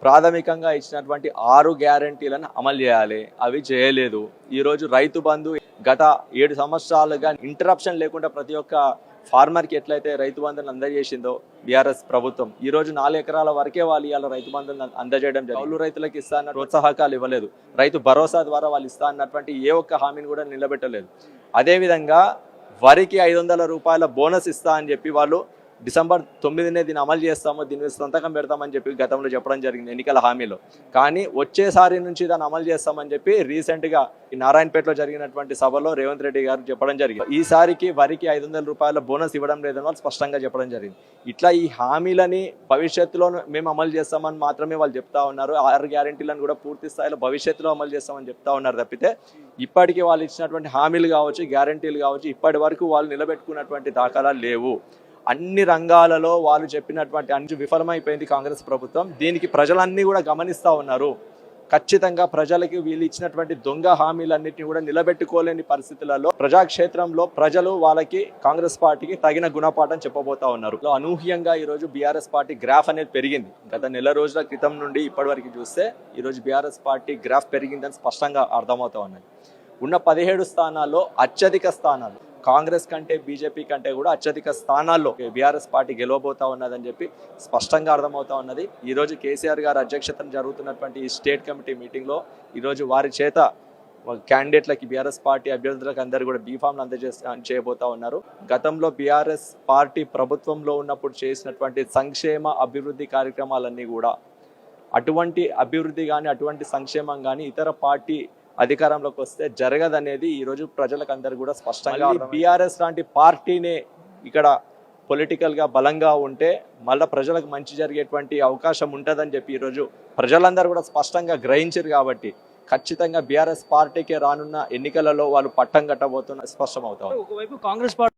ప్రాథమికంగా ఇచ్చినటువంటి 6 గ్యారెంటీలను అమలు చేయాలి. అవి చేయలేదు. ఈరోజు రైతు బంధు గత 7 సంవత్సరాలుగా ఇంటరప్షన్ లేకుండా ప్రతి ఒక్క ఫార్మర్కి ఎట్లయితే రైతు బంధుని అందజేసిందో బీఆర్ఎస్ ప్రభుత్వం, ఈ రోజు 4 ఎకరాల వరకే వాళ్ళు ఇవాళ రైతు బంధుని అందజేయడం జరిగింది. కౌలు రైతులకు ఇస్తా అన్న ప్రోత్సాహకాలు ఇవ్వలేదు. రైతు భరోసా ద్వారా వాళ్ళు ఇస్తా అన్నటువంటి ఏ ఒక్క హామీని కూడా నిలబెట్టలేదు. అదేవిధంగా వరికి 500 రూపాయల బోనస్ ఇస్తా అని చెప్పి వాళ్ళు డిసెంబర్ 9నే దీన్ని అమలు చేస్తాము, దీని మీద సంతకం పెడతామని చెప్పి గతంలో చెప్పడం జరిగింది ఎన్నికల హామీలో. కానీ వచ్చేసారి నుంచి దాన్ని అమలు చేస్తామని చెప్పి రీసెంట్గా ఈ నారాయణపేటలో జరిగినటువంటి సభలో రేవంత్ రెడ్డి గారు చెప్పడం జరిగింది. ఈసారికి వరికి 500 రూపాయల బోనస్ ఇవ్వడం లేదని వాళ్ళు స్పష్టంగా చెప్పడం జరిగింది. ఇట్లా ఈ హామీలని భవిష్యత్తులో మేము అమలు చేస్తామని మాత్రమే వాళ్ళు చెప్తా ఉన్నారు. 6 గ్యారెంటీలను కూడా పూర్తి స్థాయిలో భవిష్యత్తులో అమలు చేస్తామని చెప్తా ఉన్నారు తప్పితే ఇప్పటికీ వాళ్ళు ఇచ్చినటువంటి హామీలు కావచ్చు, గ్యారెంటీలు కావచ్చు, ఇప్పటి వరకు వాళ్ళు నిలబెట్టుకున్నటువంటి దాఖలాలు లేవు. అన్ని రంగాలలో వాళ్ళు చెప్పినటువంటి అన్ని విఫలమైపోయింది కాంగ్రెస్ ప్రభుత్వం. దీనికి ప్రజలన్నీ కూడా గమనిస్తూ ఉన్నారు. ఖచ్చితంగా ప్రజలకి వీళ్ళు ఇచ్చినటువంటి దొంగ హామీలన్నింటినీ కూడా నిలబెట్టుకోలేని పరిస్థితులలో ప్రజాక్షేత్రంలో ప్రజలు వాళ్ళకి కాంగ్రెస్ పార్టీకి తగిన గుణపాఠం చెప్పబోతా ఉన్నారు. అనూహ్యంగా ఈరోజు బీఆర్ఎస్ పార్టీ గ్రాఫ్ అనేది పెరిగింది. గత నెల రోజుల క్రితం నుండి ఇప్పటి వరకు చూస్తే ఈరోజు బీఆర్ఎస్ పార్టీ గ్రాఫ్ పెరిగిందని స్పష్టంగా అర్థమవుతా ఉన్నది. ఉన్న 17 స్థానాల్లో అత్యధిక స్థానాలు కాంగ్రెస్ కంటే బీజేపీ కంటే కూడా అత్యధిక స్థానాల్లో బీఆర్ఎస్ పార్టీ గెలవబోతా ఉన్నదని చెప్పి స్పష్టంగా అర్థమవుతా ఉన్నది. ఈరోజు కేసీఆర్ గారు అధ్యక్షతన జరుగుతున్నటువంటి ఈ స్టేట్ కమిటీ మీటింగ్లో ఈరోజు వారి చేత క్యాండిడేట్లకి బీఆర్ఎస్ పార్టీ అభ్యర్థులకు అందరూ కూడా బీఫామ్లు చేయబోతా ఉన్నారు. గతంలో బీఆర్ఎస్ పార్టీ ప్రభుత్వంలో ఉన్నప్పుడు చేసినటువంటి సంక్షేమ అభివృద్ధి కార్యక్రమాలన్నీ కూడా అటువంటి అభివృద్ధి కానీ అటువంటి సంక్షేమం కానీ ఇతర పార్టీ అధికారంలోకి వస్తే జరగదనేది ఈరోజు ప్రజలకు అందరూ కూడా స్పష్టంగా బీఆర్ఎస్ లాంటి పార్టీనే ఇక్కడ పొలిటికల్గా బలంగా ఉంటే మళ్ళీ ప్రజలకు మంచి జరిగేటువంటి అవకాశం ఉంటుందని చెప్పి ఈరోజు ప్రజలందరూ కూడా స్పష్టంగా గ్రహించారు. కాబట్టి ఖచ్చితంగా బీఆర్ఎస్ పార్టీకే రానున్న ఎన్నికలలో వాళ్ళు పట్టం కట్టబోతున్న స్పష్టమవుతారు. ఒకవైపు కాంగ్రెస్ పార్టీ